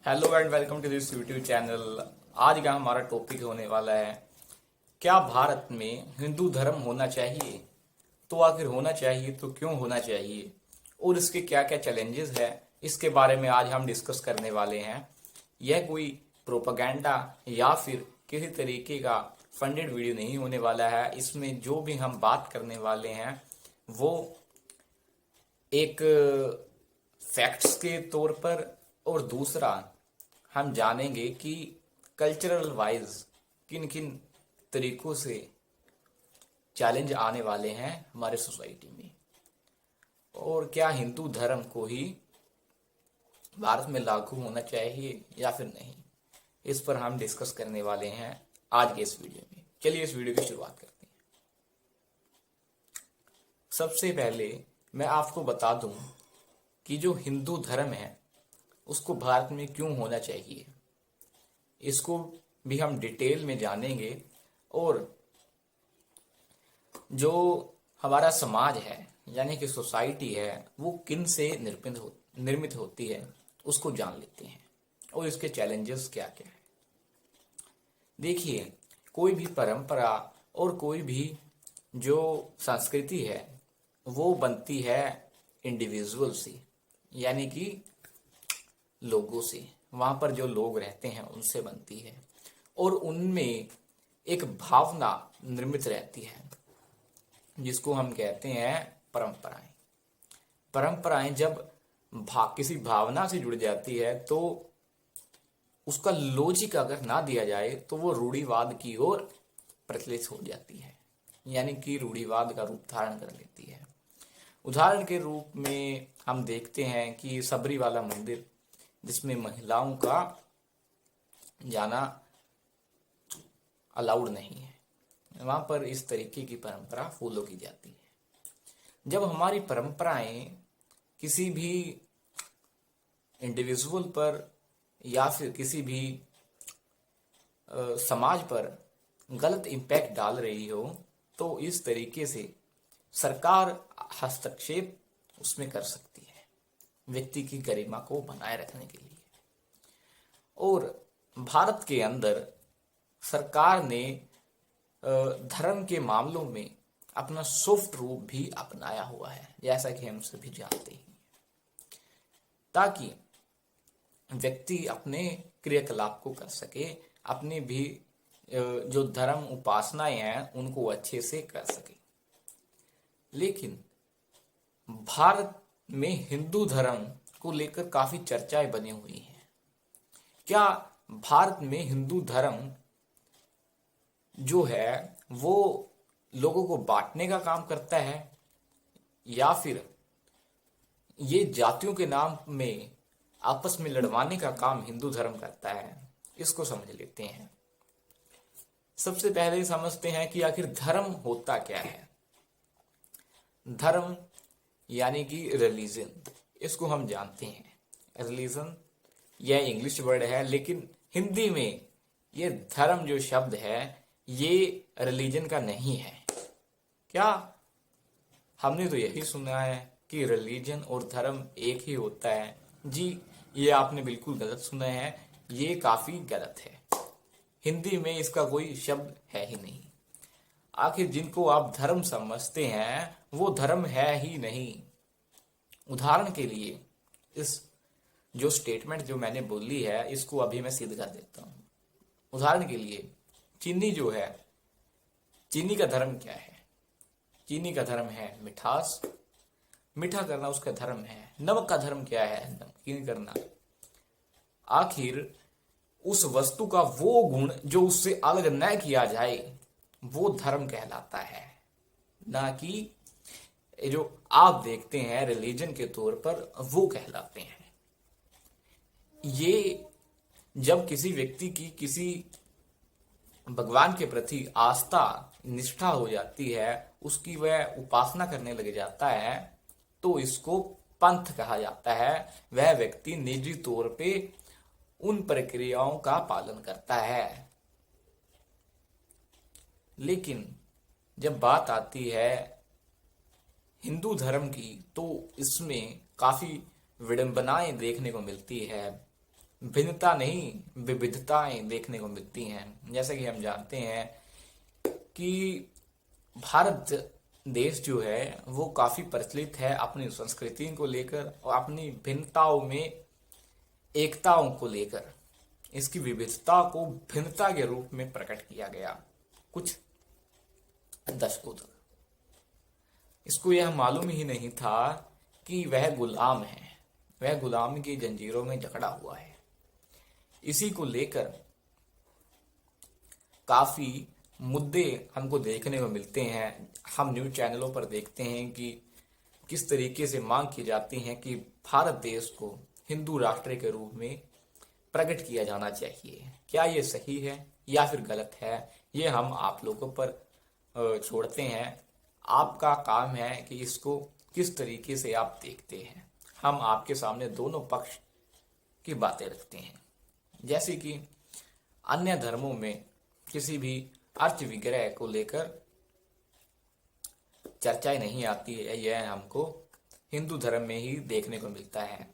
Hello and welcome to this YouTube channel. आज का हमारा टॉपिक होने वाला है, क्या भारत में हिंदू धर्म होना चाहिए? तो आखिर होना चाहिए तो क्यों होना चाहिए, और इसके क्या क्या चैलेंजेस है, इसके बारे में आज हम डिस्कस करने वाले हैं। यह कोई प्रोपागेंडा या फिर किसी तरीके का फंडेड वीडियो नहीं होने वाला है। इसमें जो भी हम बात करने वाले हैं वो एक फैक्ट्स के तौर पर, और दूसरा हम जानेंगे कि कल्चरल वाइज किन किन तरीकों से चैलेंज आने वाले हैं हमारे सोसाइटी में, और क्या हिंदू धर्म को ही भारत में लागू होना चाहिए या फिर नहीं। इस पर हम डिस्कस करने वाले हैं आज के इस वीडियो में। चलिए इस वीडियो की शुरुआत करते हैं। सबसे पहले मैं आपको बता दूं कि जो हिंदू धर्म है उसको भारत में क्यों होना चाहिए, इसको भी हम डिटेल में जानेंगे। और जो हमारा समाज है यानी कि सोसाइटी है वो किन से निर्मित होती है उसको जान लेते हैं, और इसके चैलेंजेस क्या क्या है। देखिए, कोई भी परंपरा और कोई भी जो संस्कृति है वो बनती है इंडिविजुअल से, यानी कि लोगों से, वहां पर जो लोग रहते हैं उनसे बनती है, और उनमें एक भावना निर्मित रहती है जिसको हम कहते हैं परंपराएं। परंपराएं जब किसी भावना से जुड़ जाती है तो उसका लॉजिक अगर ना दिया जाए तो वो रूढ़िवाद की ओर प्रचलित हो जाती है, यानी कि रूढ़िवाद का रूप धारण कर लेती है। उदाहरण के रूप में हम देखते हैं कि सबरी वाला मंदिर, जिसमें महिलाओं का जाना अलाउड नहीं है, वहां पर इस तरीके की परंपरा फॉलो की जाती है। जब हमारी परंपराएं किसी भी इंडिविजुअल पर या फिर किसी भी समाज पर गलत इम्पैक्ट डाल रही हो तो इस तरीके से सरकार हस्तक्षेप उसमें कर सकती है व्यक्ति की गरिमा को बनाए रखने के लिए। और भारत के अंदर सरकार ने धर्म के मामलों में अपना सॉफ्ट रूप भी अपनाया हुआ है, जैसा कि हम सभी जानते हैं, ताकि व्यक्ति अपने क्रियाकलाप को कर सके, अपने भी जो धर्म उपासनाएं हैं उनको अच्छे से कर सके। लेकिन भारत में हिंदू धर्म को लेकर काफी चर्चाएं बनी हुई हैं। क्या भारत में हिंदू धर्म जो है वो लोगों को बांटने का काम करता है, या फिर ये जातियों के नाम में आपस में लड़वाने का काम हिंदू धर्म करता है? इसको समझ लेते हैं। सबसे पहले समझते हैं कि आखिर धर्म होता क्या है। धर्म यानी कि रिलीजन, इसको हम जानते हैं। रिलीजन यह इंग्लिश वर्ड है, लेकिन हिंदी में ये धर्म जो शब्द है ये रिलीजन का नहीं है। क्या हमने तो यही सुना है कि रिलीजन और धर्म एक ही होता है? जी, ये आपने बिल्कुल गलत सुना है, ये काफी गलत है। हिंदी में इसका कोई शब्द है ही नहीं। आखिर जिनको आप धर्म समझते हैं वो धर्म है ही नहीं। उदाहरण के लिए इस जो स्टेटमेंट जो मैंने बोली है इसको अभी मैं सिद्ध कर देता हूं। उदाहरण के लिए चीनी जो है, चीनी का धर्म क्या है? चीनी का धर्म है मिठास, मीठा करना उसका धर्म है। नमक का धर्म क्या है? नमकीन करना। आखिर उस वस्तु का वो गुण जो उससे अलग न किया जाए वो धर्म कहलाता है, ना कि जो आप देखते हैं रिलीजन के तौर पर वो कहलाते हैं। ये जब किसी व्यक्ति की किसी भगवान के प्रति आस्था निष्ठा हो जाती है, उसकी वह उपासना करने लग जाता है, तो इसको पंथ कहा जाता है। वह व्यक्ति निजी तौर पे उन प्रक्रियाओं का पालन करता है। लेकिन जब बात आती है हिंदू धर्म की तो इसमें काफी विडंबनाएं देखने को मिलती है। भिन्नता नहीं, विविधताएं देखने को मिलती हैं। जैसे कि हम जानते हैं कि भारत देश जो है वो काफी प्रचलित है अपनी संस्कृति को लेकर और अपनी भिन्नताओं में एकताओं को लेकर। इसकी विविधता को भिन्नता के रूप में प्रकट किया गया कुछ दशकों तक। इसको यह मालूम ही नहीं था कि वह गुलाम है, वह गुलामी की जंजीरों में जकड़ा हुआ है। इसी को लेकर काफी मुद्दे हमको देखने को मिलते हैं। हम न्यूज चैनलों पर देखते हैं कि किस तरीके से मांग की जाती है कि भारत देश को हिंदू राष्ट्र के रूप में प्रकट किया जाना चाहिए। क्या ये सही है या फिर गलत है, ये हम आप लोगों पर छोड़ते हैं। आपका काम है कि इसको किस तरीके से आप देखते हैं। हम आपके सामने दोनों पक्ष की बातें रखते हैं। जैसे कि अन्य धर्मों में किसी भी अर्थ विग्रह को लेकर चर्चाएं नहीं आती है, यह हमको हिंदू धर्म में ही देखने को मिलता है।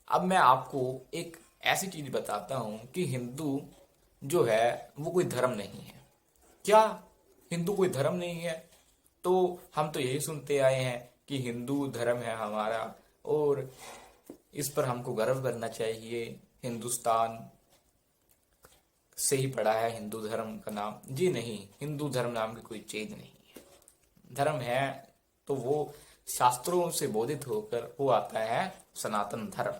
अब मैं आपको एक ऐसी चीज बताता हूं कि हिंदू जो है वो कोई धर्म नहीं है। क्या हिंदू कोई धर्म नहीं है? तो हम तो यही सुनते आए हैं कि हिंदू धर्म है हमारा और इस पर हमको गर्व करना चाहिए। हिंदुस्तान से ही पड़ा है हिंदू धर्म का नाम। जी नहीं, हिंदू धर्म नाम की कोई चीज नहीं है। धर्म है तो वो शास्त्रों से बोधित होकर वो आता है सनातन धर्म,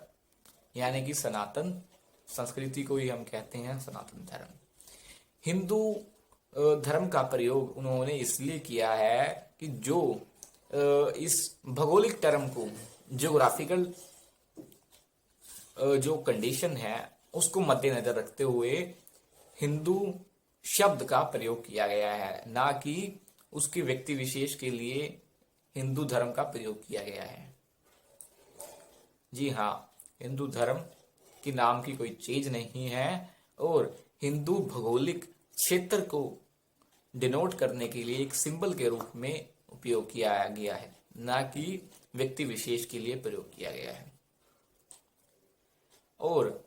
यानी कि सनातन संस्कृति को ही हम कहते हैं सनातन धर्म। हिंदू धर्म का प्रयोग उन्होंने इसलिए किया है कि जो इस भौगोलिक टर्म को, ज्योग्राफिकल जो कंडीशन है उसको मद्देनजर रखते हुए हिंदू शब्द का प्रयोग किया गया है, ना कि उसके व्यक्ति विशेष के लिए हिंदू धर्म का प्रयोग किया गया है। जी हाँ, हिंदू धर्म की नाम की कोई चीज नहीं है और हिंदू भौगोलिक क्षेत्र को डिनोट करने के लिए एक सिंबल के रूप में उपयोग किया गया है, ना कि व्यक्ति विशेष के लिए प्रयोग किया गया है। और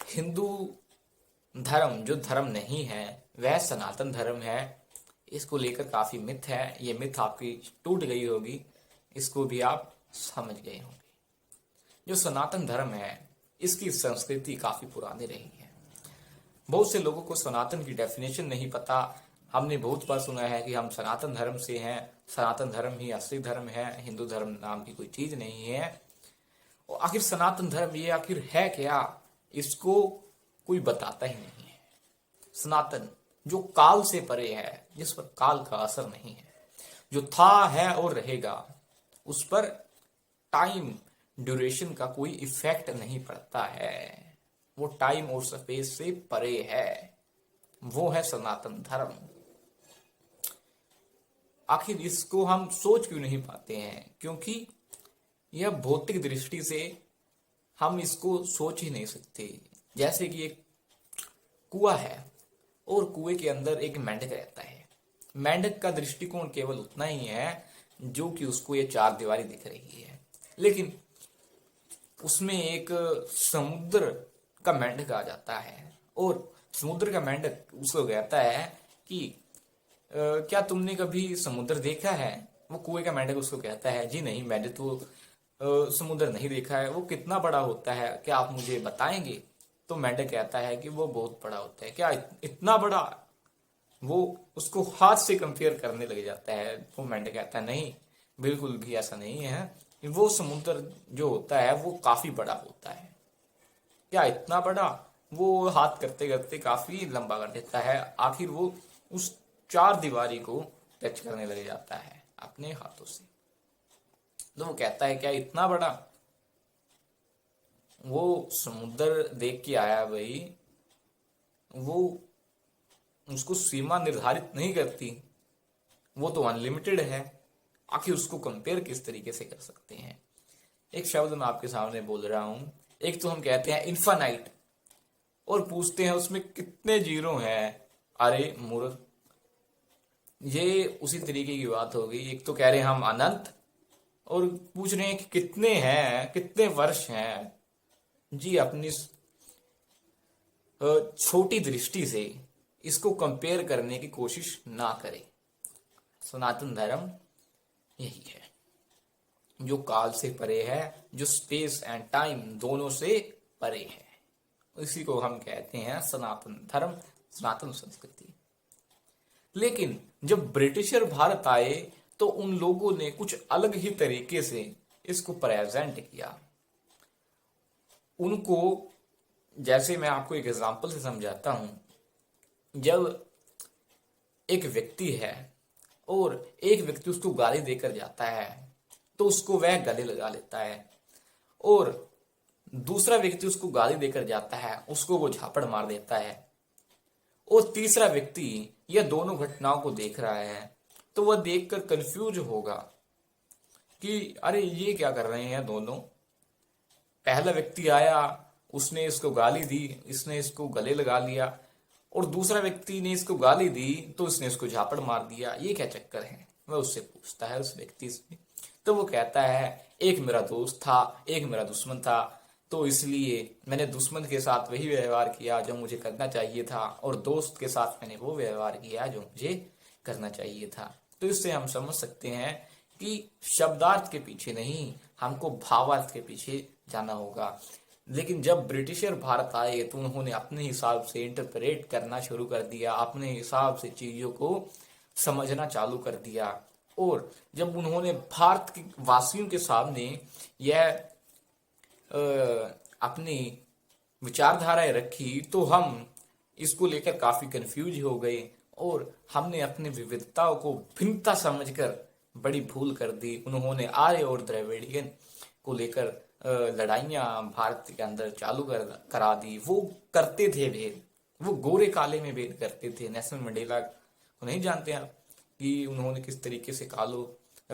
हिंदू धर्म जो धर्म नहीं है वह सनातन धर्म है। इसको लेकर काफी मिथ है, ये मिथ आपकी टूट गई होगी, इसको भी आप समझ गए होंगे। जो सनातन धर्म है इसकी संस्कृति काफी पुरानी रही है। बहुत से लोगों को सनातन की डेफिनेशन नहीं पता। हमने बहुत बार सुना है कि हम सनातन धर्म से हैं, सनातन धर्म ही असली धर्म है, हिंदू धर्म नाम की कोई चीज नहीं है। और आखिर सनातन धर्म ये आखिर है क्या, इसको कोई बताता ही नहीं है। सनातन जो काल से परे है, जिस पर काल का असर नहीं है, जो था है और रहेगा, उस पर टाइम ड्यूरेशन का कोई इफेक्ट नहीं पड़ता है। वो टाइम और स्पेस से परे है, वो है सनातन धर्म। आखिर इसको हम सोच क्यों नहीं पाते हैं? क्योंकि यह भौतिक दृष्टि से हम इसको सोच ही नहीं सकते। जैसे कि एक कुआं है और कुएं के अंदर एक मेंढक रहता है। मेंढक का दृष्टिकोण केवल उतना ही है जो कि उसको ये चार दीवारी दिख रही है, लेकिन उसमें एक समुद्र का मेंढक आ जाता है और समुद्र का मेंढक उसको कहता है कि क्या तुमने कभी समुद्र देखा है? वो कुएं का मेंढक उसको कहता है, जी नहीं, मैंने तो समुद्र नहीं देखा है। वो कितना बड़ा होता है, क्या आप मुझे बताएंगे? तो मेंढक कहता है कि वो बहुत बड़ा होता है। क्या इतना बड़ा? वो उसको हाथ से कंपेयर करने लग जाता है। वो मेंढक कहता है नहीं, बिल्कुल भी ऐसा नहीं है, वो समुद्र जो होता है वो काफी बड़ा होता है। क्या इतना बड़ा? वो हाथ करते करते काफी लंबा कर देता है। आखिर वो उस चार दीवारी को टच करने लग जाता है अपने हाथों से। तो वो कहता है क्या इतना बड़ा? वो समुद्र देख के आया भाई, वो उसको सीमा निर्धारित नहीं करती, वो तो अनलिमिटेड है। आखिर उसको कंपेयर किस तरीके से कर सकते हैं? एक शब्द मैं आपके सामने बोल रहा हूं। एक तो हम कहते हैं इन्फानाइट और पूछते हैं उसमें कितने जीरो हैं। अरे मूर्ख, ये उसी तरीके की बात हो गई। एक तो कह रहे हैं हम अनंत और पूछ रहे हैं कि कितने हैं, कितने वर्ष हैं। जी अपनी छोटी दृष्टि से इसको कंपेयर करने की कोशिश ना करें। सनातन धर्म यही है जो काल से परे है, जो स्पेस एंड टाइम दोनों से परे है। इसी को हम कहते हैं सनातन धर्म, सनातन संस्कृति। लेकिन जब ब्रिटिशर भारत आए तो उन लोगों ने कुछ अलग ही तरीके से इसको प्रेजेंट किया। उनको, जैसे मैं आपको एक एग्जांपल से समझाता हूं। जब एक व्यक्ति है और एक व्यक्ति उसको गाली देकर जाता है तो उसको वह गले लगा लेता है, और दूसरा व्यक्ति उसको गाली देकर जाता है, उसको वो झापड़ मार देता है, और तीसरा व्यक्ति यह दोनों घटनाओं को देख रहा है तो वह देखकर कंफ्यूज होगा कि अरे ये क्या कर रहे हैं दोनों। पहला व्यक्ति आया, उसने इसको गाली दी, इसने इसको गले लगा लिया, और दूसरा व्यक्ति ने इसको गाली दी तो इसने इसको झापड़ मार दिया, ये क्या चक्कर है। वह उससे पूछता है उस व्यक्ति से, तो वो कहता है एक मेरा दोस्त था, एक मेरा दुश्मन था, तो इसलिए मैंने दुश्मन के साथ वही व्यवहार किया जो मुझे करना चाहिए था, और दोस्त के साथ मैंने वो व्यवहार किया जो मुझे करना चाहिए था। तो इससे हम समझ सकते हैं कि शब्दार्थ के पीछे नहीं, हमको भावार्थ के पीछे जाना होगा। लेकिन जब ब्रिटिशर भारत आए तो उन्होंने अपने हिसाब से इंटरप्रेट करना शुरू कर दिया, अपने हिसाब से चीजों को समझना चालू कर दिया, और जब उन्होंने भारत के वासियों के सामने यह अपनी विचारधाराएं रखी तो हम इसको लेकर काफी कंफ्यूज हो गए, और हमने अपनी विविधताओं को भिन्नता समझकर बड़ी भूल कर दी। उन्होंने आर्य और द्रविड़ियन को लेकर लड़ाइयां भारत के अंदर चालू करा दी। वो करते थे भेद, वो गोरे काले में भेद करते थे। नेल्सन मंडेला को नहीं जानते आप कि उन्होंने किस तरीके से कालों